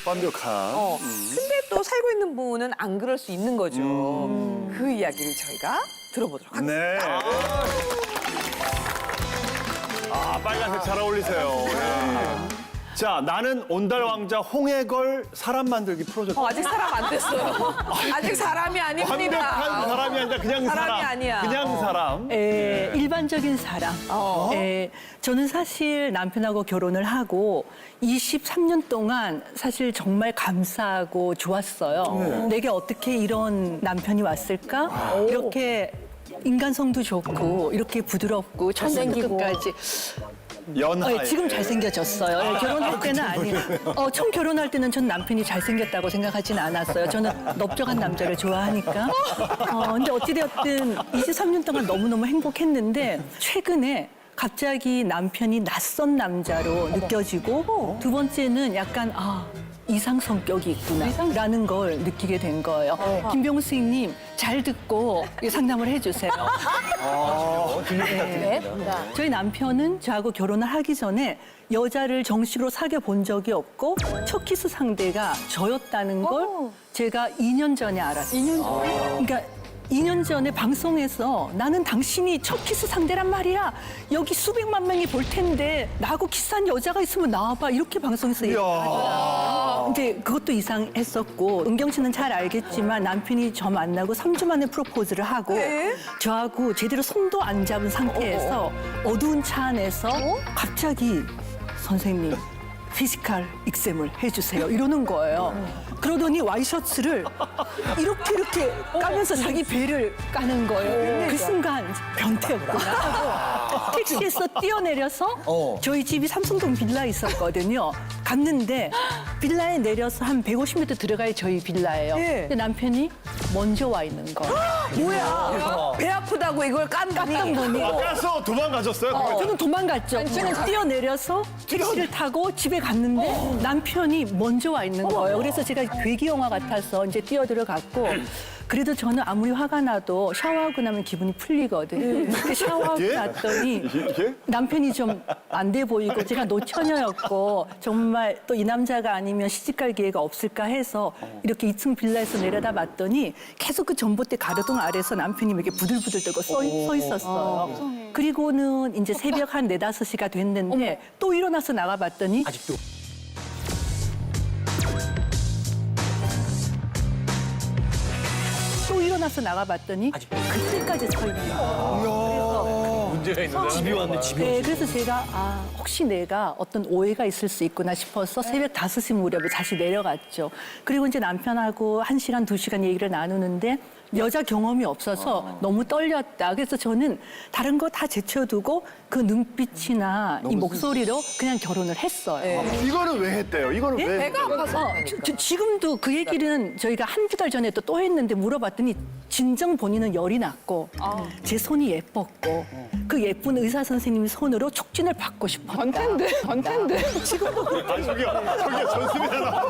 완벽한. 근데 또 살고 있는 분은 안 그럴 수 있는 거죠. 그 이야기를 저희가 들어보도록 하겠습니다. 네. 아, 빨간색 잘 어울리세요. 네. 자, 나는 온달 왕자 홍해걸 사람 만들기 프로젝트. 아직 사람 안 됐어요. 아직 사람이 아닙니다. 완벽한 사람이 아니라 그냥 사람이 사람. 아니야. 그냥 사람. 일반적인 사람. 저는 사실 남편하고 결혼을 하고 23년 동안 사실 정말 감사하고 좋았어요. 내게 어떻게 이런 남편이 왔을까? 이렇게 인간성도 좋고 이렇게 부드럽고 처음부터 끝까지. 연하에. 지금 잘생겨졌어요. 결혼할 때는 아니에요. 처음 결혼할 때는 전 남편이 잘생겼다고 생각하진 않았어요. 저는 넓적한 남자를 좋아하니까. 근데 어찌되었든 23년 동안 너무너무 행복했는데 최근에 갑자기 남편이 낯선 남자로 느껴지고 두 번째는 약간 이상 성격이 있구나라는 걸 느끼게 된 거예요. 김병수 선생님 잘 듣고 상담을 해주세요. 저희 남편은 저하고 결혼을 하기 전에 여자를 정식으로 사귀어 본 적이 없고 첫 키스 상대가 저였다는 걸 제가 2년 전에 알았어요. 2년 전에? 그러니까 2년 전에 방송에서 나는 당신이 첫 키스 상대란 말이야. 여기 수백만 명이 볼 텐데 나하고 키스한 여자가 있으면 나와봐. 이렇게 방송에서 얘기하더라고요. 이제 그것도 이상했었고 은경 씨는 잘 알겠지만 남편이 저 만나고 3주 만에 프로포즈를 하고 저하고 제대로 손도 안 잡은 상태에서 어두운 차 안에서 갑자기 선생님 피지컬 익셈을 해주세요. 이러는 거예요. 그러더니 와이셔츠를 이렇게 까면서 자기 배를 까는 거예요. 그 순간 변태였구나. 택시에서 뛰어내려서 저희 집이 삼성동 빌라에 있었거든요. 갔는데 빌라에 내려서 한 150m 들어가야 저희 빌라예요. 근데 남편이 먼저 와 있는 거예요. 뭐야? 배 아프다고 이걸 깠던 거니? 가서 도망가셨어요? 저는 도망갔죠. 뛰어내려서 택시를 타고 집에 갔는데 남편이 먼저 와 있는 거예요. 그래서 제가 괴기 영화 같아서 이제 뛰어들어갔고 그래도 저는 아무리 화가 나도 샤워하고 나면 기분이 풀리거든요. 그 샤워하고 났더니 남편이 좀 안 돼 보이고 제가 노처녀였고 정말 또 이 남자가 아니면 시집갈 기회가 없을까 해서 이렇게 2층 빌라에서 내려다 봤더니 계속 그 전봇대 가로등 아래서 남편이 이렇게 부들부들 떨고 서 있었어요. 그리고는 이제 새벽 한 4, 5시가 됐는데 또 일어나서 나가봤더니 아직도. 또 일어나서 나가봤더니 그때까지 서 있는 거예요. 문제가 있는 집이 왔네, 집이 왔네. 그래서 제가 혹시 내가 어떤 오해가 있을 수 있구나 싶어서 새벽 5시 무렵에 다시 내려갔죠. 그리고 이제 남편하고 1시간, 2시간 얘기를 나누는데 여자 경험이 없어서 너무 떨렸다. 그래서 저는 다른 거 다 제쳐두고 그 눈빛이나 이 목소리로 그냥 결혼을 했어요. 이거는 왜 했대요? 이거는 왜? 배가 아파서. 지금도 그 얘기는 저희가 한두 달 전에 또 했는데 물어봤더니 진정 본인은 열이 났고 제 손이 예뻤고 그 예쁜 의사 선생님 손으로 촉진을 받고 싶었다. 변태인데. 지금도 아니, 저기요, 좋습니다.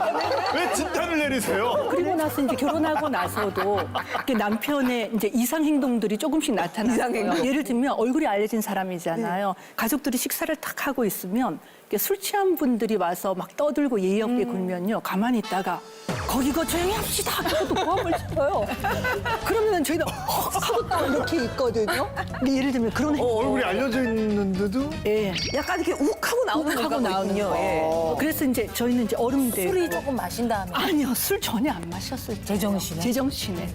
왜 진단을 내리세요? 그리고 나서 이제 결혼하고 나서도 이렇게 남편의 이제 이상 행동들이 조금씩 나타나요. 이상 행동. 예를 들면 얼굴이 알려진 사람이잖아요. 가족들이 식사를 탁 하고 있으면 이렇게 술 취한 분들이 와서 막 떠들고 예의 없게 굴면요. 가만히 있다가 거기가 조용히 합시다. 하고 고함을 쳐요. 그러면 저희는 하고 딱 이렇게 있거든요. 예를 들면 그런 행동. 얼굴이 알려져 있는데도? 예. 약간 이렇게 욱하고 나오는 하고 나오는 거군요. 거. 그래서 이제 저희는 이제 얼음 되고 술이 조금 마신 다음에 아니요, 술 전혀 안 마셨어요. 제정신에? 제정신에.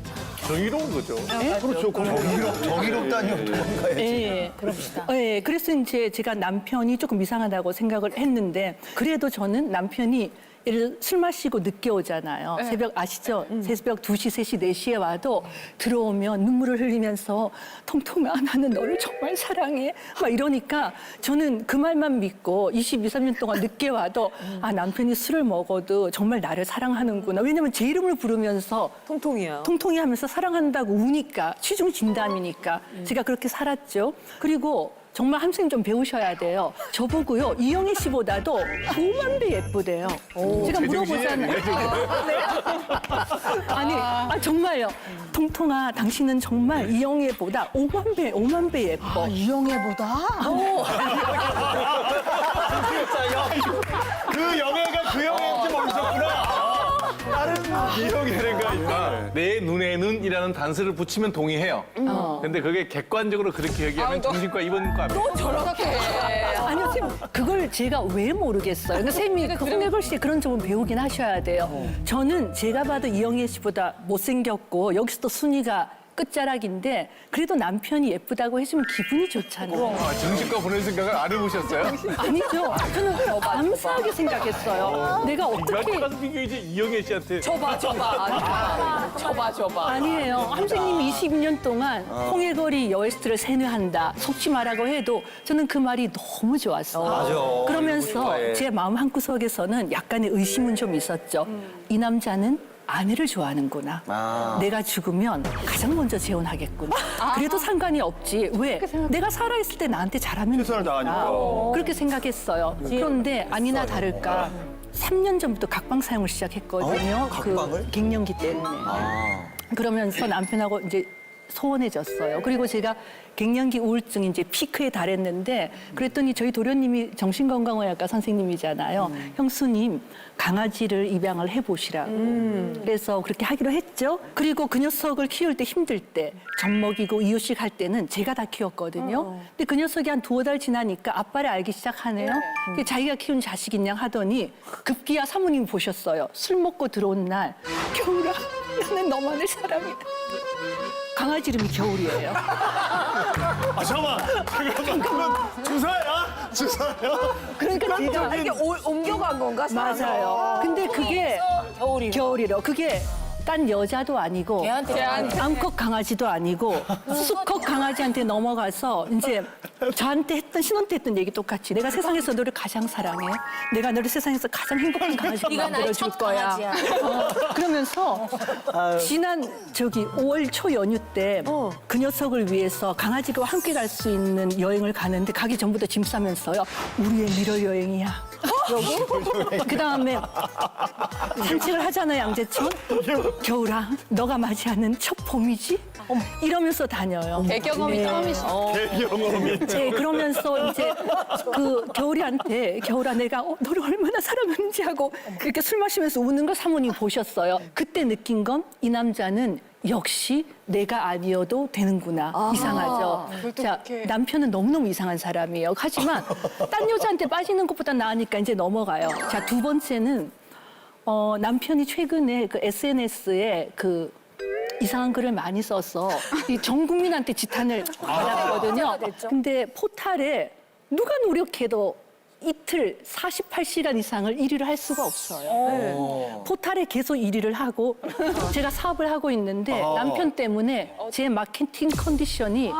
정의로운 거죠. 그렇죠. 정의롭다니요, 도망가야지. 예. 그럽시다. 예. 그래서 이제 제가 남편이 조금 이상하다고 생각을 했는데 그래도 저는 남편이 예를 들어 술 마시고 늦게 오잖아요. 새벽 아시죠? 새벽 2시, 3시, 4시에 와도 들어오면 눈물을 흘리면서 통통아 나는 너를 정말 사랑해. 막 이러니까 저는 그 말만 믿고 22, 3년 동안 늦게 와도 남편이 술을 먹어도 정말 나를 사랑하는구나. 왜냐면 제 이름을 부르면서 통통이야. 통통이 하면서 사랑한다고 우니까 취중 진담이니까 제가 그렇게 살았죠. 그리고 정말 한생 좀 배우셔야 돼요. 저보고요 이영애 씨보다도 5만 배 예쁘대요. 제가 물어보잖아요. 아니 정말요. 통통아 당신은 정말 이영애보다 5만 배 예뻐. 이영애보다? 그 영예가 그 영예인지 모르셨구나. 내 눈에는이라는 단서를 붙이면 동의해요. 근데 그게 객관적으로 그렇게 얘기하면 정신과 입원과 안 돼요. 저렇게. 아니요, 선생님, 그걸 제가 왜 모르겠어요. 그러니까 선생님이 그 홍해걸 씨 그런 점은 배우긴 하셔야 돼요. 저는 제가 봐도 이영애 씨보다 못생겼고 여기서도 순위가 끝자락인데 그래도 남편이 예쁘다고 해주면 기분이 좋잖아요. 아, 정신과 보낼 생각을 안 해보셨어요? 아니죠. 저는 감사하게 생각했어요. 내가 어떻게 가서 비교이지 이영애 씨한테. 저봐. 아니에요. 선생님이 22년 동안 홍해거리 여에스트를 세뇌한다. 속지 마라고 해도 저는 그 말이 너무 좋았어요. 맞아. 그러면서 그러니까, 예. 제 마음 한구석에서는 약간의 의심은 좀 있었죠. 이 남자는 아내를 좋아하는구나. 내가 죽으면 가장 먼저 재혼하겠구나. 그래도 상관이 없지. 왜? 내가 살아있을 때 나한테 잘하면 최선을 되니까. 다하니까. 그렇게 생각했어요. 그런데 아니나 다를까 3년 전부터 각방 사용을 시작했거든요. 각방을? 그 갱년기 때문에. 그러면서 남편하고 이제 소원해졌어요. 그리고 제가 갱년기 우울증이 이제 피크에 달했는데 그랬더니 저희 도련님이 정신건강의학과 선생님이잖아요. 형수님 강아지를 입양을 해보시라고. 그래서 그렇게 하기로 했죠. 그리고 그 녀석을 키울 때 힘들 때 젖 먹이고 이유식 할 때는 제가 다 키웠거든요. 근데 그 녀석이 한 2-5달 지나니까 아빠를 알기 시작하네요. 그게 자기가 키운 자식인 양 하더니 급기야 사모님이 보셨어요. 술 먹고 들어온 날 겨울아 나는 너만을 사랑해. 강아지 이름이 겨울이에요. 아, 잠깐만. 그건 주사야? 주사야? 그러니까 제가 이게 옮겨간 건가? 맞아요. 근데 그게 겨울이래요. 그게 딴 여자도 아니고 암컷 강아지도 아니고 수컷 강아지한테 넘어가서 이제 저한테 했던 신혼 때 했던 얘기 똑같이 내가 세상에서 너를 가장 사랑해. 내가 너를 세상에서 가장 행복한 강아지로 만들어줄 거야. 그러면서 지난 5월 초 연휴 때 그 녀석을 위해서 강아지가 함께 갈 수 있는 여행을 가는데 가기 전부터 짐 싸면서요. 우리의 미러 여행이야. 그 다음에 산책을 하잖아요, 양재천. 겨울아, 너가 맞이하는 첫 봄이지? 이러면서 다녀요. 대경험이 처음이시죠. 대경험이. 네, 그러면서 이제 그 겨울이한테 겨울아 내가 너를 얼마나 사랑하는지 하고 이렇게 술 마시면서 우는 걸 사모님이 보셨어요. 그때 느낀 건 이 남자는 역시 내가 아니어도 되는구나. 이상하죠. 자, 남편은 너무너무 이상한 사람이에요. 하지만 딴 여자한테 빠지는 것보다 나으니까 이제 넘어가요. 자, 2번째는 남편이 최근에 그 SNS에 그 이상한 글을 많이 써서 이 전 국민한테 지탄을 받았거든요. 근데 포탈에 누가 노력해도 이틀 48시간 이상을 1위를 할 수가 없어요. 포탈에 계속 1위를 하고 제가 사업을 하고 있는데 남편 때문에 제 마케팅 컨디션이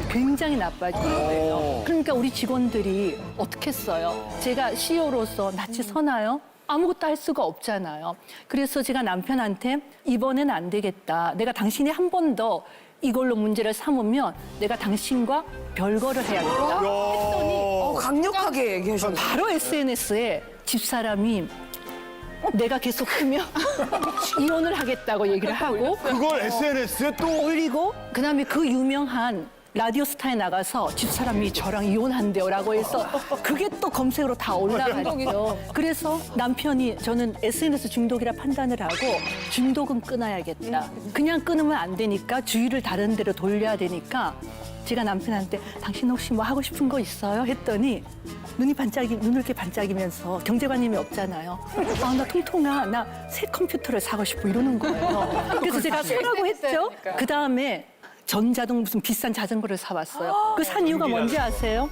굉장히 나빠진 거예요. 그러니까 우리 직원들이 어떻게 했어요? 제가 CEO로서 낯이 서나요? 아무것도 할 수가 없잖아요. 그래서 제가 남편한테 이번엔 안 되겠다. 내가 당신이 한 번 더 이걸로 문제를 삼으면 내가 당신과 별거를 해야겠다. 했더니 강력하게 얘기하셨네. 바로 SNS에 집사람이 내가 계속 하면 이혼을 하겠다고 얘기를 하고 그걸 SNS에 또 올리고 그다음에 그 유명한 라디오 스타에 나가서 집사람이 저랑 이혼한대요라고 해서 그게 또 검색으로 다 올라갔죠. 그래서 남편이 저는 SNS 중독이라 판단을 하고 중독은 끊어야겠다. 그냥 끊으면 안 되니까 주의를 다른 데로 돌려야 되니까 제가 남편한테 당신 혹시 뭐 하고 싶은 거 있어요? 했더니 눈을 이렇게 반짝이면서 경제관념이 없잖아요. 아, 나 통통아, 나 새 컴퓨터를 사고 싶어 이러는 거예요. 그래서 제가 사라고 했죠. 그 다음에 전자동 무슨 비싼 자전거를 사왔어요. 그 산 이유가 뭔지 아세요?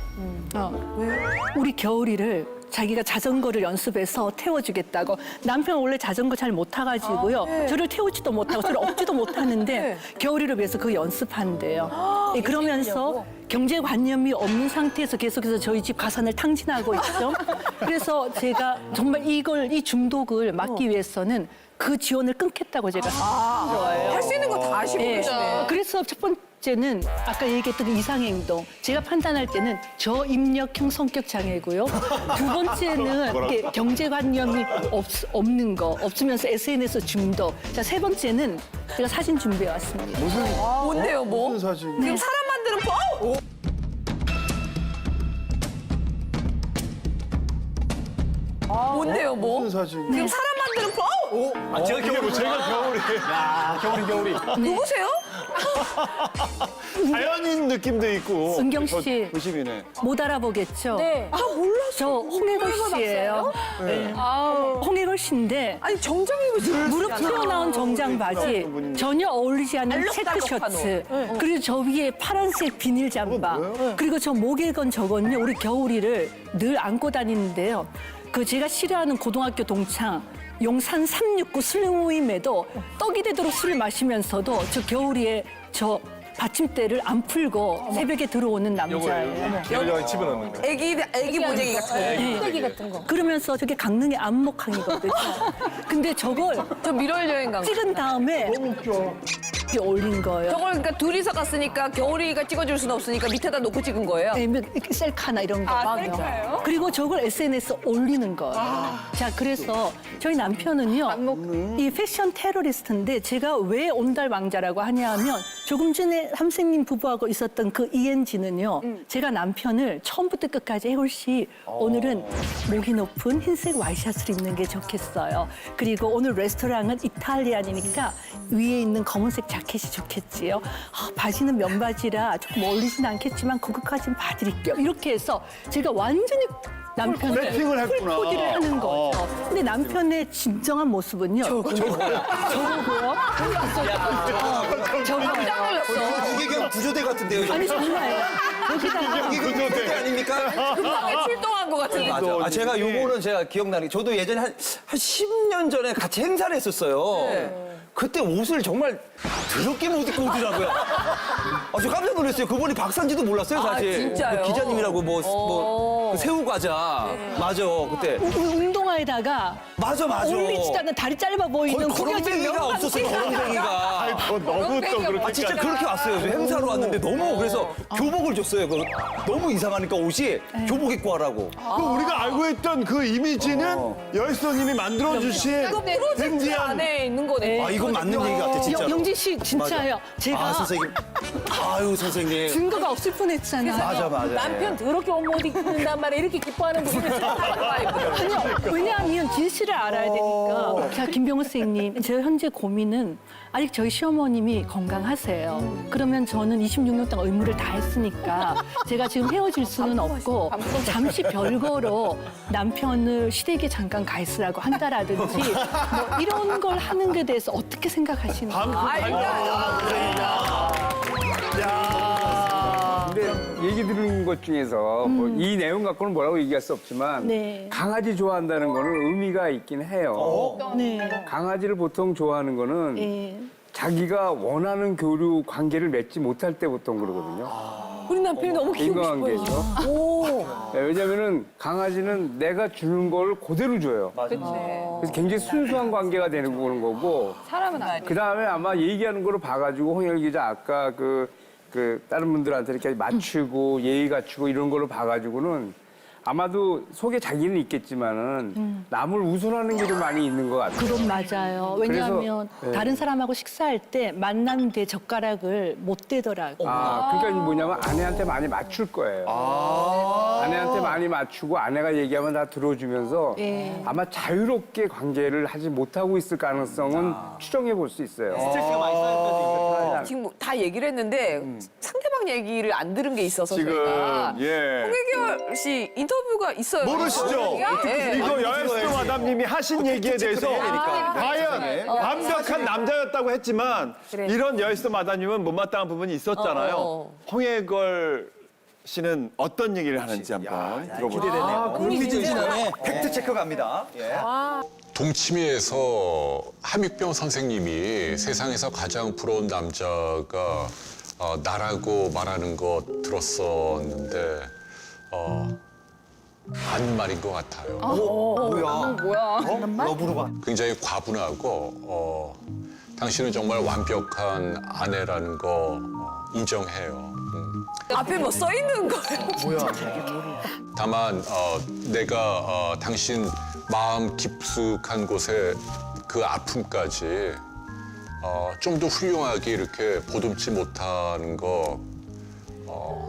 우리 겨울이를 자기가 자전거를 연습해서 태워주겠다고. 남편 원래 자전거 잘 못 타가지고요. 저를 태우지도 못하고 저를 업지도 못하는데 겨울이를 위해서 그 연습한대요. 네, 그러면서 경제관념이 없는 상태에서 계속해서 저희 집 가산을 탕진하고 있죠. 그래서 제가 정말 이 중독을 막기 위해서는 그 지원을 끊겠다고 제가 한 거예요. 할 수 있는 거 다 하시고 네. 계시네. 그래서 첫 번째는 아까 얘기했던 이상행동. 제가 판단할 때는 저입력형 성격 장애고요. 두 번째는 이렇게 경제관념이 없는 거, 없으면서 SNS 중독. 자, 세 번째는 제가 사진 준비해 왔습니다. 뭔데요, 뭐? 무슨 사진? 지금 사람 만드는 뭔데요, 뭐? 무슨 사진? 지금 사람 만드는 남편은 아, 제가 겨울이 제가 겨울이. 야, 겨울이. 누구세요? 자연인 느낌도 있고. 은경 씨. 저 부심이네. 못 알아보겠죠? 아 몰랐어. 저 홍해걸 씨예요. 네. 홍해걸 씨인데 아니 정장 입으시는 무릎 튀어나온 정장 바지, 전혀 어울리지 않는 체크 알록달록한 셔츠, 그리고 저 위에 파란색 비닐 잠바, 그리고 저 목에 건 저건요, 우리 겨울이를 늘 안고 다니는데요. 그 제가 싫어하는 고등학교 동창 용산 369 술 모임에도 떡이 되도록 술을 마시면서도 저 겨울이에 저 받침대를 안 풀고 새벽에 들어오는 남자예요. 여기 집어넣는 거. 애기 보재기 같은 거. 쓰레기 같은 거. 그러면서 저게 강릉의 안목항이거든요. 근데 저걸 저 미럴 여행 간 거. 찍은 다음에 이렇게 올린 거예요. 저걸 그러니까 둘이서 갔으니까 겨울이가 찍어줄 수는 없으니까 밑에다 놓고 찍은 거예요. 이렇게 셀카나 이런 거. 아, 셀카요? 그리고 저걸 SNS에 올리는 거예요. 자, 그래서 저희 남편은요, 이 패션 테러리스트인데 제가 왜 온달 왕자라고 하냐면 조금 전에 선생님 부부하고 있었던 그 ENG는요, 제가 남편을 처음부터 끝까지 해올 씨 오늘은 목이 높은 흰색 와이셔츠를 입는 게 좋겠어요. 그리고 오늘 레스토랑은 이탈리안이니까 위에 있는 검은색 자켓이 좋겠지요. 바지는 면바지라 조금 어울리진 않겠지만 그것까진 봐드릴게요. 이렇게 해서 제가 완전히 남편을 세팅을 했구나. 풀코디를 하는 거죠. 근데 남편의 진정한 모습은요. 저거고요. 깜짝 놀랐어. 이게 그냥 구조대 같은데요. 아니 정말 여기다가 이게 구조대 아닙니까? 금방에 출동한 것 같은데. 맞아. 아, 제가 요거는 제가 기억나는 게 저도 예전에 한 10년 전에 같이 행사를 했었어요. 그때 옷을 정말 더럽게 못 입고 오더라고요. 아, 저 깜짝 놀랐어요. 그분이 박사인지도 몰랐어요, 사실. 아, 진짜요? 그 기자님이라고 그 새우 과자. 맞아, 그때. 운동화에다가 맞아. 어울리지도 않는 다리 짧아 보이는 거렁뱅이가 없었어요, 거렁뱅이가. 너무 또 그렇게. 아, 진짜 그렇게 왔어요. 저 행사로 왔는데 너무 그래서 교복을 줬어요. 너무 이상하니까 옷이 교복 입고 하라고. 그 우리가 알고 있던 그 이미지는 여수님이 만들어주신 이거 프로젝트 댕지한 안에 있는 거네. 아, 이건 맞는 얘기 같아, 진짜. 영진 씨 진짜요. 제가 아, 선생님. 아유, 선생님. 증거가 없을 뻔했잖아요. 맞아. 남편 더럽게 옷 입는단 말에 이렇게 기뻐하는 분이 아니요. 왜냐하면 진실을 알아야 되니까. 자, 김병호 선생님, 제 현재 고민은 아직 저희 시어머님이 건강하세요. 그러면 저는 26년 동안 의무를 다 했으니까 제가 지금 헤어질 수는 없고 잠시 별거로 남편을 시댁에 잠깐 가 있으라고 한다라든지 뭐 이런 걸 하는 게 대해서 어떻게 생각하시나요? 근데 얘기 들은 것 중에서 뭐 이 내용 갖고는 뭐라고 얘기할 수 없지만 네. 강아지 좋아한다는 거는 의미가 있긴 해요. 네. 강아지를 보통 좋아하는 거는 예. 자기가 원하는 교류 관계를 맺지 못할 때 보통 그러거든요. 우리 남편이 너무 키우고 싶어요. 인간관계죠. 네, 왜냐면은 강아지는 내가 주는 걸 그대로 줘요. 그래서 굉장히 순수한 관계가 되는 거고. 사람은 안 돼. 그 다음에 아마 얘기하는 거를 봐가지고 홍열 기자 아까 그 다른 분들한테 이렇게 맞추고 예의 갖추고 이런 거를 봐가지고는 아마도 속에 자기는 있겠지만은 남을 우선하는 게 좀 많이 있는 것 같아요. 그건 맞아요. 왜냐하면 다른 사람하고 식사할 때 만난 데 젓가락을 못 대더라고요. 그러니까 뭐냐면 아내한테 많이 맞출 거예요. 아내한테 많이 맞추고 아내가 얘기하면 다 들어주면서 예. 아마 자유롭게 관계를 하지 못하고 있을 가능성은 추정해 볼 수 있어요. 스트레스가 많이 쌓였거든요. 지금 뭐다 얘기를 했는데 상대방 얘기를 안 들은 게 있어서 지금, 저희가 예. 홍혜결 씨 인터뷰가 있어요. 모르시죠? 예. 이거 여에스토 마담님이 하신 얘기에 대해서 과연 완벽한 남자였다고 했지만 이런 여에스토 마담님은 못마땅한 부분이 있었잖아요. 홍해걸 씨는 어떤 얘기를 하는지 한번 들어보죠. 기대되네요. 흥미진 시간에 팩트 체크 갑니다. 예. 동치미에서 함익병 선생님이 세상에서 가장 부러운 남자가 나라고 말하는 거 들었었는데 반말인 것 같아요. 뭐야? 러브로만. 굉장히 과분하고 당신은 정말 완벽한 아내라는 거 인정해요. 앞에 뭐 써 있는 거예요? 다만 내가 당신 마음 깊숙한 곳에 그 아픔까지 좀 더 훌륭하게 이렇게 보듬지 못하는 거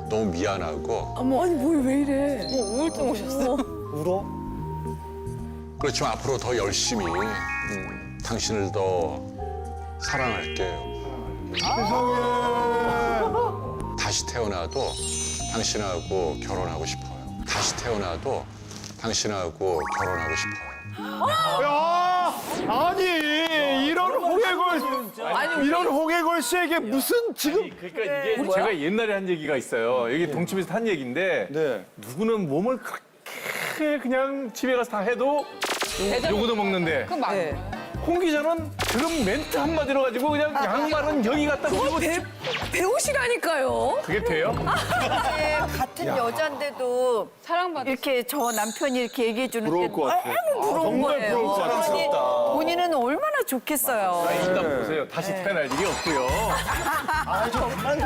너무 미안하고 어머, 아니 뭐 왜 이래? 울어? 그렇지만 앞으로 더 열심히 당신을 더 사랑할게요. 다시 태어나도 당신하고 결혼하고 싶어요. 다시 태어나도 당신하고 결혼하고 싶어요. 야, 아니 이런 홍해걸 씨에게 무슨 지금 그러니까 이게 제가 옛날에 한 얘기가 있어요. 여기 동치미에서 한 얘기인데 네. 누구는 몸을 그렇게 그냥 집에 가서 다 해도 요거도 먹는데 네. 홍 기자는 그런 멘트 한마디로 가지고 그냥 양말은 여기 갖다 그거 놓고 배우시라니까요. 그게 돼요? 같은 여잔데도 이렇게 저 남편이 이렇게 얘기해 주는 게 부러울 것 같아. 너무 부러운 정말 거예요. 부러울 것 같아. 본인은 얼마나 좋겠어요. 일단 보세요. 다시 태어날 일이 없고요. 저런다.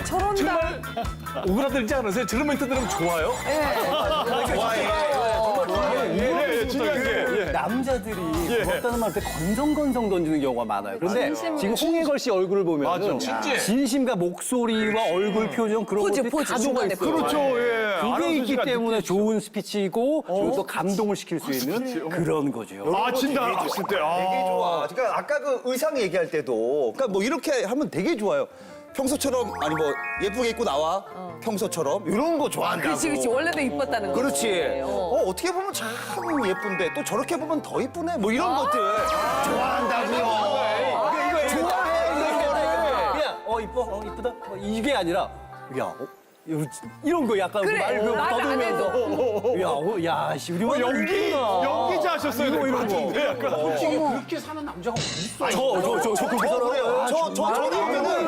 정말 오그라들지 않으세요? 저런 멘트 들으면 좋아요? 예, 중요한 게 남자들이 부럽다는 말 때 건성건성 던지는 경우가 많아요. 그런데 지금 홍해걸 씨 얼굴을 보면 진심과 목소리와 얼굴 표정 그런 포즈, 것들이 포즈, 다 녹아 중간에 있어요. 그렇죠. 예. 그게 아나운서 있기 씨가 때문에 좋은 스피치고 그리고 또 감동을 시킬 수 있는 그런 거죠. 아친다 봤을 때. 되게 좋아. 그러니까 아까 그 의상 얘기할 때도 그러니까 뭐 이렇게 하면 되게 좋아요. 평소처럼 아니 뭐 예쁘게 입고 나와 평소처럼 이런 거 좋아한다고. 그렇지. 원래도 이뻤다는 거. 그렇지. 어떻게 보면 참 예쁜데 또 저렇게 보면 더 이쁘네. 뭐 이런 것들 좋아한다고요. 좋아해 이런 거를. 그냥 이뻐, 이쁘다 이게 아니라 이런 거 약간 그래, 말 말 안 해도. 씨 우리 뭐 연기자 하셨어야 될 것 같은데. 약간. 저는 그러면은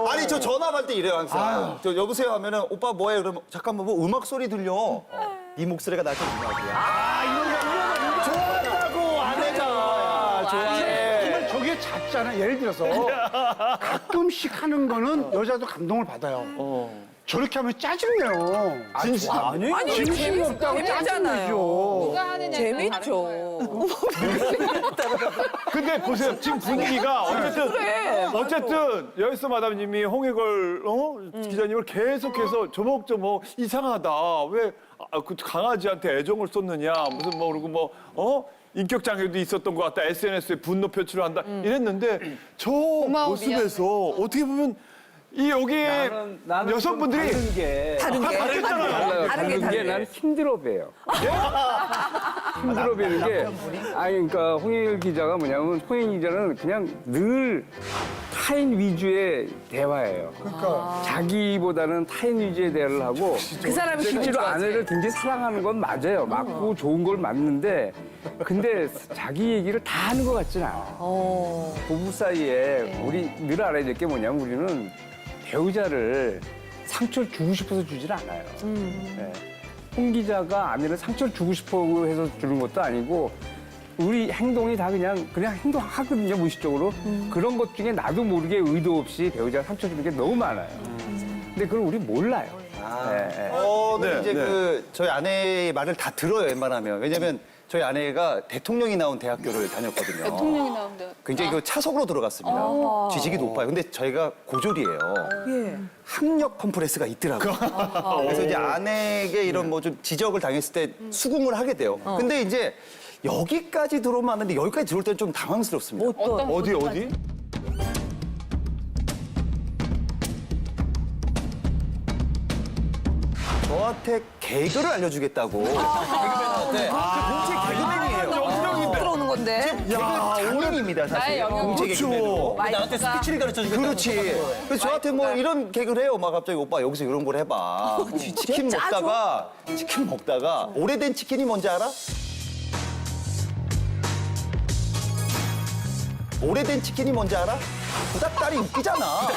아니 저 전화할 때 이래요 항상. 저 여보세요 하면은 오빠 뭐해 그러면 잠깐만 뭐 음악 소리 들려. 네 목소리가 나한테 음악이야. 좋아한다고 아내가 좋아해. 정말 저게 작잖아. 예를 들어서 가끔씩 하는 거는 여자도 감동을 받아요. 저렇게 하면 짜증내요. 아니, 진심이 없다고 짜증내죠. 재밌죠. 근데 보세요. 지금 분위기가 어쨌든 여의스 마담님이 홍해걸 기자님을 계속해서 조목조목 이상하다. 왜 그 강아지한테 애정을 쏟느냐. 무슨 뭐 그리고 뭐 인격 장애도 있었던 것 같다. SNS에 분노 표출을 한다. 이랬는데 저 모습에서 어떻게 보면 이 여기 나는 여성분들이 다른 게 다르잖아요. 다른 게 난 힘들어 봬요. 힘들어 뵈는 게 그러니까 홍일 기자가 뭐냐면 홍일 기자는 그냥 늘 타인 위주의 대화예요. 그러니까 자기보다는 타인 위주의 대화를 하고 그 사람이 실제로 아내를 굉장히 사랑하는 건 맞아요. 맞고 좋은 걸 맞는데 근데 자기 얘기를 다 하는 것 같진 않아요. 부부 사이에 우리 늘 알아야 될 게 뭐냐면 우리는 배우자를 상처를 주고 싶어서 주질 않아요. 네. 홍 기자가 아내를 상처를 주고 싶어 해서 주는 것도 아니고 우리 행동이 다 그냥 행동하거든요, 무의식적으로. 그런 것 중에 나도 모르게 의도 없이 배우자가 상처 주는 게 너무 많아요. 근데 그걸 우리 몰라요. 근데 이제 그 저희 아내의 말을 다 들어요, 웬만하면. 왜냐면 저희 아내가 대통령이 나온 대학교를 다녔거든요. 대통령이 나온대. 굉장히 그 차석으로 들어갔습니다. 지식이 높아요. 근데 저희가 고졸이에요. 학력 컴플렉스가 있더라고요. 그래서 이제 아내에게 이런 뭐 좀 지적을 당했을 때 수긍을 하게 돼요. 근데 이제 여기까지 들어오면 하는데 여기까지 들어올 때는 좀 당황스럽습니다. 어디? 저한테 개그를 알려주겠다고. 개그맨한테. 공채 개그맨이에요. 들어오는 건데. 장인입니다, 사실. 공채 개그맨으로. 나한테 스피치를 가르쳐주겠다. 그렇지. 그래서 저한테 뭐 이런 개그를 해요. 막 갑자기 오빠 여기서 이런 걸 해봐. 치킨 먹다가 오래된 치킨이 뭔지 알아? 오래된 치킨이 뭔지 알아? 구닥다리 웃기잖아.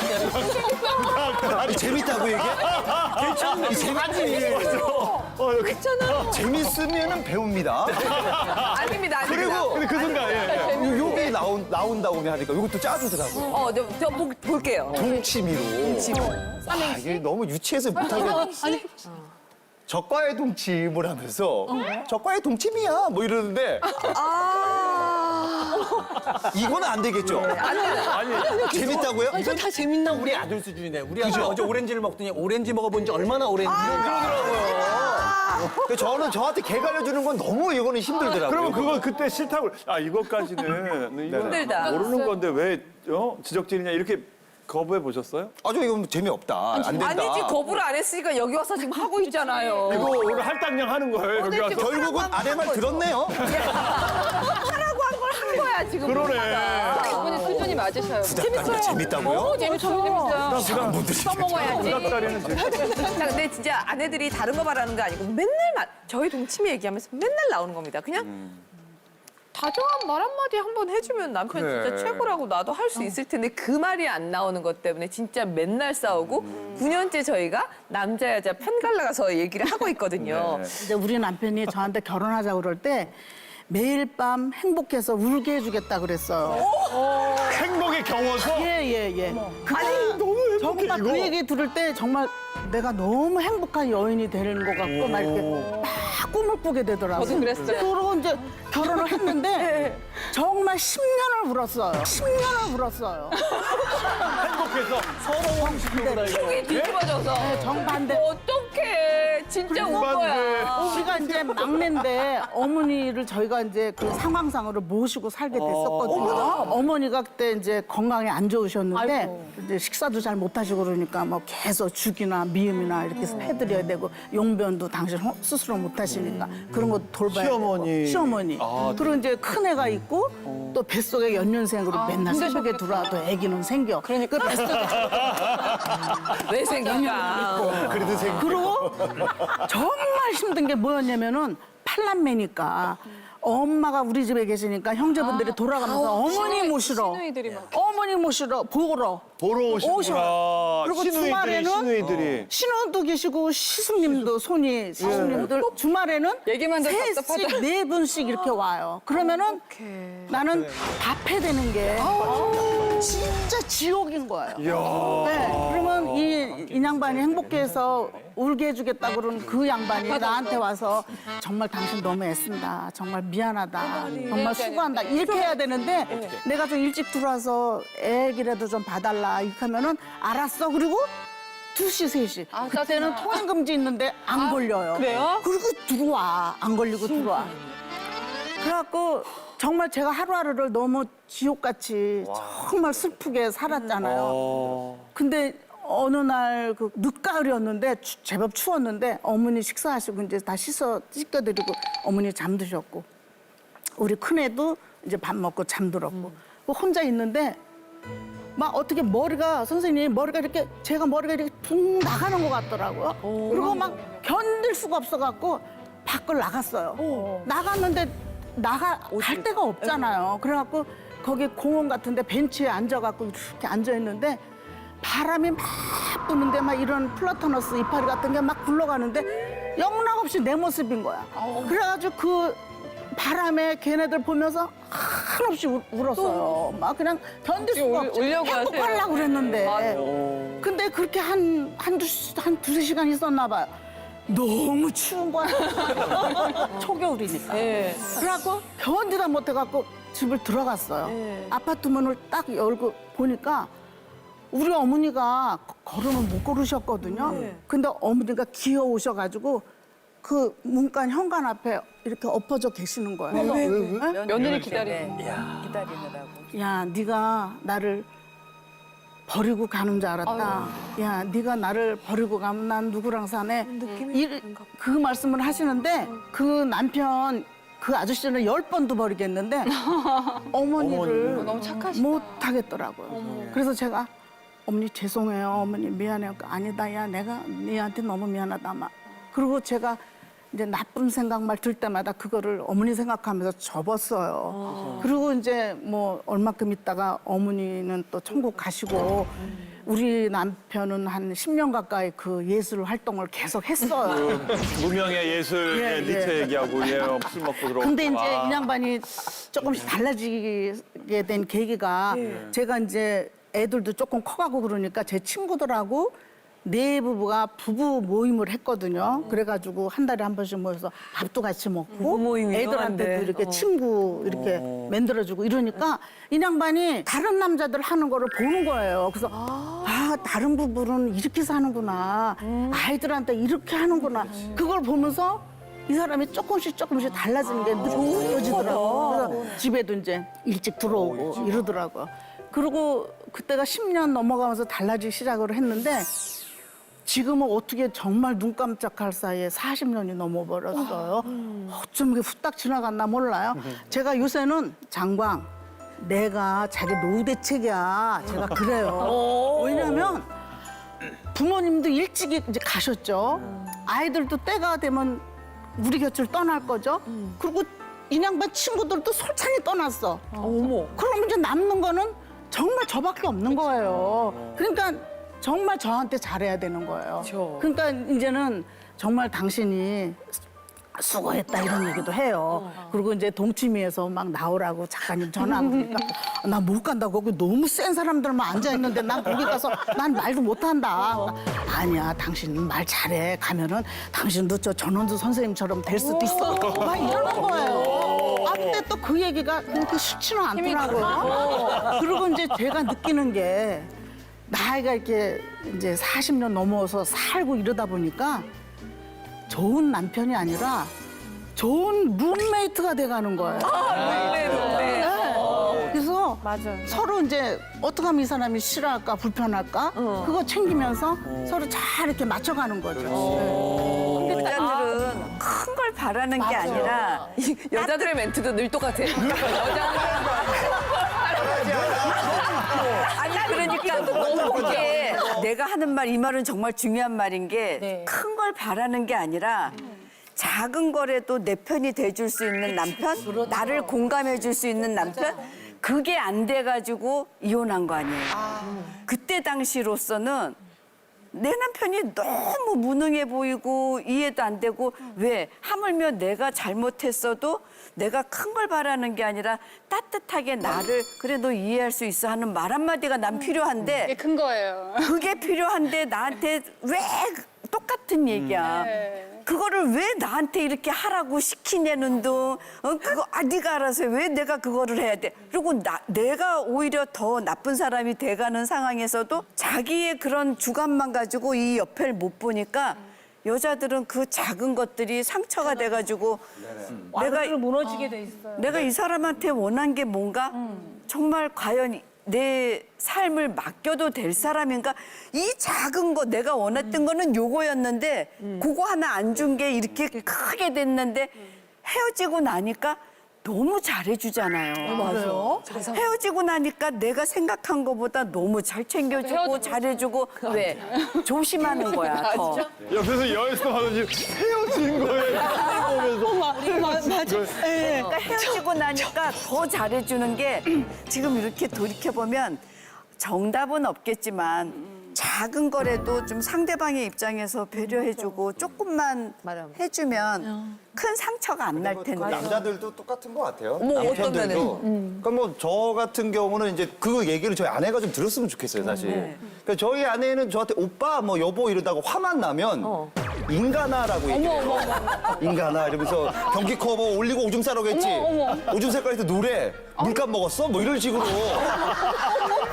구닥다리 재밌다고 얘기해? 괜찮네. 재밌지. 재밌으면은 배웁니다. 아닙니다. 그리고 근데 그 순간 여기 나온다고 하니까 이것도 짜주더라고요. 저 볼게요. 동치미로. 이게 너무 유치해서 못하겠네. 저과의 동침을 하면서 저과의 동침이야 뭐 이러는데 이거는 안 되겠죠? 재밌다고요? 이거 다 재밌나 우리 아들 수준이네. 우리 아들 어제 오렌지를 먹더니 오렌지 먹어본 지 얼마나 오렌지 그러더라고요. 근데 저는 저한테 개 가려주는 건 너무 이거는 힘들더라고요. 그러면 그거 그때 싫다고 이것까지는 이거 힘들다. 모르는 건데 왜 지적질이냐 이렇게 거부해 보셨어요? 아주 이건 재미없다. 안 된다. 아니지, 거부를 안 했으니까 여기 와서 지금 하고 있잖아요. 이거 오늘 할당량 하는 거예요 여기 와서. 결국은 아내 말 들었네요. 하라고 한 걸 한 거야, 지금. 그러네. 이분이 수준이 맞으셔요. 재밌다고요? 재밌어요. 이상한 분들이. 써먹어야지. 부닭다리는 근데 진짜 아내들이 다른 거 말하는 거 아니고 맨날 저희 동침이 얘기하면서 맨날 나오는 겁니다. 그냥 다정한 말 한마디 한번 해주면 남편 진짜 최고라고 나도 할 수 있을 텐데 그 말이 안 나오는 것 때문에 진짜 맨날 싸우고 9년째 저희가 남자 여자 편 갈라가서 얘기를 하고 있거든요. 이제 우리 남편이 저한테 결혼하자고 그럴 때 매일 밤 행복해서 울게 해주겠다 그랬어요. 행복에 겨워서 예. 아니 너무 행복해 정말 이거. 그 얘기 들을 때 정말 내가 너무 행복한 여인이 되는 것 같고 막 이렇게 막 꿈을 꾸게 되더라고요. 저도 그랬어요. 그러고 이제 결혼을 했는데 정말 10년을 울었어요. 10년을 울었어요. 행복해서 속이 뒤집어져서 정반대. 어떡해. 진짜 운 거야. 우리가 이제 막내인데 어머니를 저희가 이제 그 상황상으로 모시고 살게 됐었거든요. 어머니가 그때 이제 건강이 안 좋으셨는데 이제 식사도 잘 못하시고 그러니까 뭐 계속 죽이나 미음이나 이렇게 해드려야 되고 용변도 당신 스스로 못하시니까 그런 거 돌봐야 시어머니. 되고 시어머니. 그리고 이제 큰 애가 있고 또 뱃속에 연년생으로 맨날 새벽에 들어와도 아기는 생겨. 그러니까 뱃속에 왜 생길까? 그래도 생. 그리고 정말 힘든 게 뭐였냐면은 팔남매니까 엄마가 우리 집에 계시니까 형제분들이 돌아가면서 어머니 모시러 시누이들이 막. 어머니 모시러 보러 오시구나. 그리고 시누이들이. 신우도 계시고 시숙님도 시숙님들 주말에는 얘기만 들어도 셋씩 답답하다. 네 분씩 이렇게 와요. 그러면은 나는 밥해 되는 게 진짜 지옥인 거예요. 네, 그러면 이 양반이 행복해서 울게 해주겠다 그러는 그 양반이 나한테 와서 정말 당신 너무 애쓴다. 정말 미안하다. 정말 수고한다. 이렇게 해야 되는데 내가 좀 일찍 들어와서 애기라도 좀 봐달라. 이렇게 하면은 알았어. 그리고 2시, 3시. 그때는 통행금지 있는데 안 걸려요. 그래요? 그리고 들어와. 안 걸리고 들어와. 그래갖고 정말 제가 하루하루를 너무 지옥같이 정말 슬프게 살았잖아요. 근데 어느 날 그 늦가을이었는데 제법 추웠는데 어머니 식사하시고 이제 다 씻겨드리고 어머니 잠드셨고 우리 큰애도 이제 밥 먹고 잠들었고 혼자 있는데 막 어떻게 선생님 머리가 이렇게 제가 머리가 이렇게 툭 나가는 것 같더라고요. 그리고 막 견딜 수가 없어갖고 밖을 나갔어요. 나갔는데 갈 데가 없잖아요. 그래갖고 거기 공원 같은데 벤치에 앉아갖고 이렇게 앉아있는데 바람이 막 부는데 막 이런 플라타너스 이파리 같은 게 막 굴러가는데 영락없이 내 모습인 거야. 그래가지고 그 바람에 걔네들 보면서 한없이 울었어요. 막 그냥 견딜 수가 없지. 울려고 하세요. 행복하려고 그랬는데. 근데 그렇게 한 두세 시간 있었나 봐요. 너무 추운 거야. 초겨울이니까. 그래갖고 견디다 못해갖고 집을 들어갔어요. 아파트 문을 딱 열고 보니까 우리 어머니가 걸음을 못 걸으셨거든요. 근데 어머니가 기어오셔가지고 그 문간 현관 앞에 이렇게 엎어져 계시는 거예요. 며느리 기다리고. 기다리느라고. 야, 네가 나를 버리고 가는 줄 알았다. 야, 네가 나를 버리고 가면 난 누구랑 사네. 그 말씀을 하시는데 그 남편 그 아저씨는 10번도 버리겠는데 어머니를 너무 착하시다. 못 하겠더라고요. 그래서 제가 어머니 죄송해요. 어머니 미안해요. 아니다. 야, 내가 니한테 너무 미안하다. 막. 그리고 제가 이제 나쁜 생각만 들 때마다 그거를 어머니 생각하면서 접었어요. 그리고 이제 뭐 얼마큼 있다가 어머니는 또 천국 가시고 우리 남편은 한 10년 가까이 그 예술 활동을 계속 했어요. 무명의 예술 예, 니체 얘기하고 술 먹고 들어오고. 근데 이제 이 양반이 조금씩 달라지게 된 계기가 제가 이제 애들도 조금 커가고 그러니까 제 친구들하고 네 부부가 부부 모임을 했거든요. 그래가지고 한 달에 한 번씩 모여서 밥도 같이 먹고 모임이요? 애들한테도 이렇게 친구 이렇게 만들어주고 이러니까 이 양반이 다른 남자들 하는 거를 보는 거예요. 그래서 다른 부부는 이렇게 사는구나. 아이들한테 이렇게 하는구나. 그걸 보면서 이 사람이 조금씩 달라지는 게 느껴지더라고요. 그래서 집에도 이제 일찍 들어오고 이러더라고요. 그리고 그때가 10년 넘어가면서 달라지기 시작을 했는데 지금은 어떻게 정말 눈 깜짝할 사이에 40년이 넘어버렸어요. 어쩜 이게 후딱 지나갔나 몰라요. 제가 요새는 장광, 내가 자기 노후 대책이야. 제가 그래요. 왜냐면 부모님도 일찍 이제 가셨죠. 아이들도 때가 되면 우리 곁을 떠날 거죠. 그리고 인양반 친구들도 솔찬히 떠났어. 어머. 그럼 이제 남는 거는 정말 저밖에 없는 거예요. 그러니까 정말 저한테 잘해야 되는 거예요. 그러니까 이제는 정말 당신이 수고했다 이런 얘기도 해요. 그리고 이제 동치미에서 막 나오라고 작가님 전화하고 그러니까 나 못 간다고. 거기 너무 센 사람들만 앉아있는데 난 거기 가서 난 말도 못한다. 아니야, 당신 말 잘해. 가면은 당신도 저 전원주 선생님처럼 될 수도 있어. 막 이러는 거예요. 아, 근데 또 그 얘기가 그렇게 쉽지는 않더라고요. 그리고 이제 제가 느끼는 게 나이가 이렇게 이제 40년 넘어서 살고 이러다 보니까 좋은 남편이 아니라 좋은 룸메이트가 돼가는 거예요. 네. 그래서 서로 이제 어떻게 하면 이 사람이 싫어할까 불편할까 그거 챙기면서 서로 잘 이렇게 맞춰가는 거죠. 근데 여자들은 큰 걸 바라는 게 아니라 여자들의 멘트도 늘 똑같아. 아니 그러니까 너무 이게 내가 하는 말 이 말은 정말 중요한 말인 게 큰 걸 바라는 게 아니라 작은 거라도 내 편이 돼줄 수 있는 남편, 나를 공감해줄 수 있는 남편, 그게 안 돼가지고 이혼한 거 아니에요. 그때 당시로서는 내 남편이 너무 무능해 보이고 이해도 안 되고 왜 하물며 내가 잘못했어도 내가 큰 걸 바라는 게 아니라 따뜻하게 나를 그래 너 이해할 수 있어 하는 말 한마디가 난 필요한데 이게 큰 거예요. 그게 필요한데 나한테 왜 똑같은 얘기야. 그거를 왜 나한테 이렇게 하라고 시키냐는 둥 그거 네가 알아서 해. 왜 내가 그거를 해야 돼. 그리고 내가 오히려 더 나쁜 사람이 돼가는 상황에서도 자기의 그런 주관만 가지고 이 옆을 못 보니까 여자들은 그 작은 것들이 상처가 돼가지고 내가 무너지게 돼 있어요. 내가 이 사람한테 원한 게 뭔가 정말 과연 내 삶을 맡겨도 될 사람인가? 이 작은 거 내가 원했던 거는 요거였는데 그거 하나 안 준 게 이렇게 크게 됐는데 헤어지고 나니까 너무 잘해주잖아요. 맞아요. 헤어지고 나니까 내가 생각한 것보다 너무 잘 챙겨주고 잘해주고 왜? 조심하는 거야 더. 옆에서 여의도 하더니 헤어진 거예요. 맞아. 그러니까 헤어지고 나니까 더 잘해주는 게 지금 이렇게 돌이켜보면 정답은 없겠지만 작은 거라도 좀 상대방의 입장에서 배려해주고 조금만 해주면 큰 상처가 안 날 텐데. 남자들도 똑같은 것 같아요. 어머, 어떤 남편들도. 그러니까 뭐 저 같은 경우는 이제 그 얘기를 저희 아내가 좀 들었으면 좋겠어요, 사실. 그러니까 저희 아내는 저한테 오빠, 뭐 여보 이러다가 화만 나면 인간아라고 얘기해요. 인간아 이러면서 경기 커버 올리고 오줌 싸라고 했지. 오줌 색깔에서 노래, 물감 먹었어? 뭐 이런 식으로.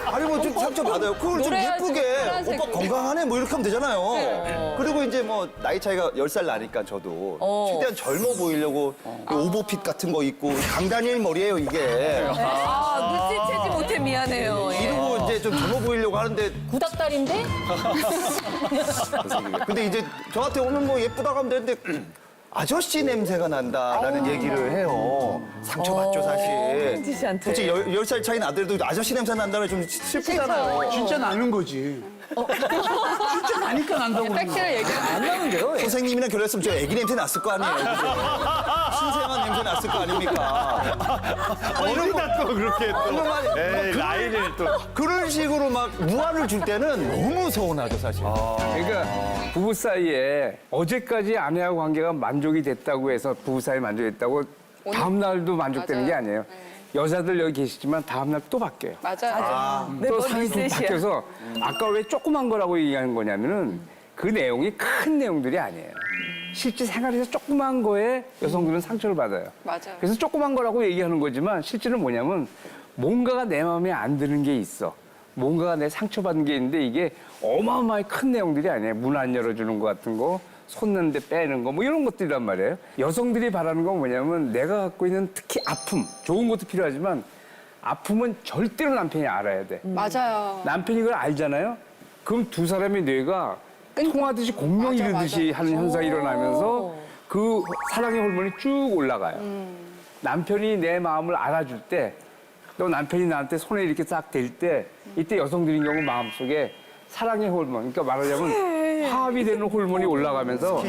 아니 뭐 좀 상처 받아요. 그걸 좀 예쁘게 오빠 건강하네 뭐 이렇게 하면 되잖아요. 그리고 이제 뭐 나이 차이가 10살 나니까 저도 최대한 젊어 보이려고 오버핏 같은 거 입고 강다니엘 머리예요 이게. 눈치채지 못해 미안해요. 이러고 이제 좀 젊어 보이려고 하는데 구닥다리인데? 근데 이제 저한테 오면 뭐 예쁘다고 하면 되는데 아저씨 냄새가 난다라는 얘기를 해요. 상처받죠 사실. 지시한테. 솔직히 10살 차이 아들도 아저씨 냄새 난다면 좀 슬프잖아요. 진짜 나는 거지. 진짜 나니까 난다고. 팩트를 얘기하면 안 나는데요? 선생님이랑 결혼했으면 저 애기 냄새 났을 거 아니에요. 신생아 냄새 났을 거 아닙니까? 어디다 또 그렇게 또. 에이, 라인을 또. 그런 식으로 막 무안을 줄 때는 너무 서운하죠 사실. 그러니까 부부 사이에 어제까지 아내하고 관계가 만족이 됐다고 해서 부부 사이 만족했다고 다음 날도 만족되는 게 아니에요. 여자들 여기 계시지만 다음 날 또 바뀌어요. 맞아요. 또 상이 바뀌어서 아까 왜 조그만 거라고 얘기하는 거냐면은 그 내용이 큰 내용들이 아니에요. 실제 생활에서 조그만 거에 여성들은 상처를 받아요. 맞아요. 그래서 조그만 거라고 얘기하는 거지만 실제는 뭐냐면 뭔가가 내 마음에 안 드는 게 있어. 뭔가가 내 상처받은 게 있는데 이게 어마어마하게 큰 내용들이 아니에요. 문 안 열어주는 것 같은 거, 솟는데 빼는 거 뭐 이런 것들이란 말이에요. 여성들이 바라는 건 뭐냐면 내가 갖고 있는 특히 아픔, 좋은 것도 필요하지만 아픔은 절대로 남편이 알아야 돼. 맞아요. 남편이 그걸 알잖아요. 그럼 두 사람의 뇌가 통하듯이 공명이 이르듯이 하는 현상이 일어나면서 그 사랑의 호르몬이 쭉 올라가요. 남편이 내 마음을 알아줄 때, 또 남편이 나한테 손에 이렇게 싹 댈 때, 이때 여성들인 경우 마음속에 사랑의 호르몬, 그러니까 말하자면 화합이 되는 호르몬이 올라가면서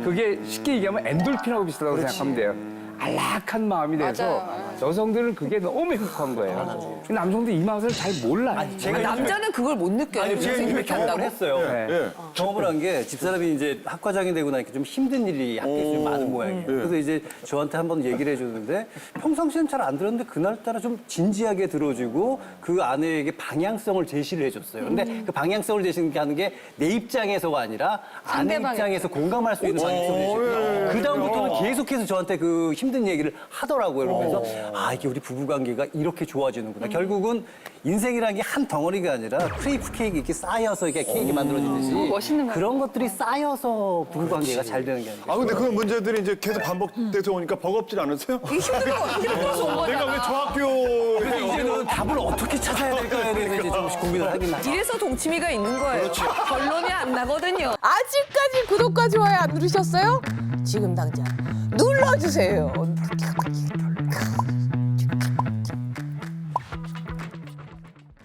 그게 쉽게 얘기하면 엔돌핀하고 비슷하다고 생각하면 돼요. 안락한 마음이 돼서 여성들은 그게 너무 행복한 거예요. 근데 남성들이 이 맛을 잘 몰라요. 남자는 그걸 못 느껴요. 아니, 제가 이렇게 경험을 한다고? 했어요. 네. 경험을 한 게 집사람이 이제 학과장이 되고 나니까 좀 힘든 일이 학교에서 좀 많은 모양이에요. 그래서 이제 저한테 한번 얘기를 해줬는데 평상시엔 잘 안 들었는데 그날따라 좀 진지하게 들어주고 그 아내에게 방향성을 제시를 해줬어요. 근데 그 방향성을 제시하는 게 내 입장에서가 아니라 아내 입장에서 공감할 수 있는 방향성을 제시해요. 그다음부터는 계속해서 저한테 그 힘든 얘기를 하더라고요. 그러면서 아 이게 우리 부부관계가 이렇게 좋아지는구나. 결국은 인생이라는 게 한 덩어리가 아니라 크레이프 케이크 이렇게 쌓여서 이렇게 케이크 만들어지듯이 멋있는 거 그런 것들이 쌓여서 부부관계가 잘 되는 게 아니라. 아 근데 그 문제들이 이제 계속 반복돼서 오니까 버겁질 않으세요? 이게 힘들어서 온 내가 왜 거잖아. 저 학교 그래서 이제는 답을 어떻게 찾아야 될까에 대해서 이제 조금씩 고민을 하긴 하죠. 이래서 동치미가 있는 거예요. 결론이 안 나거든요. 아직까지 구독과 좋아요 안 누르셨어요? 지금 당장 눌러주세요.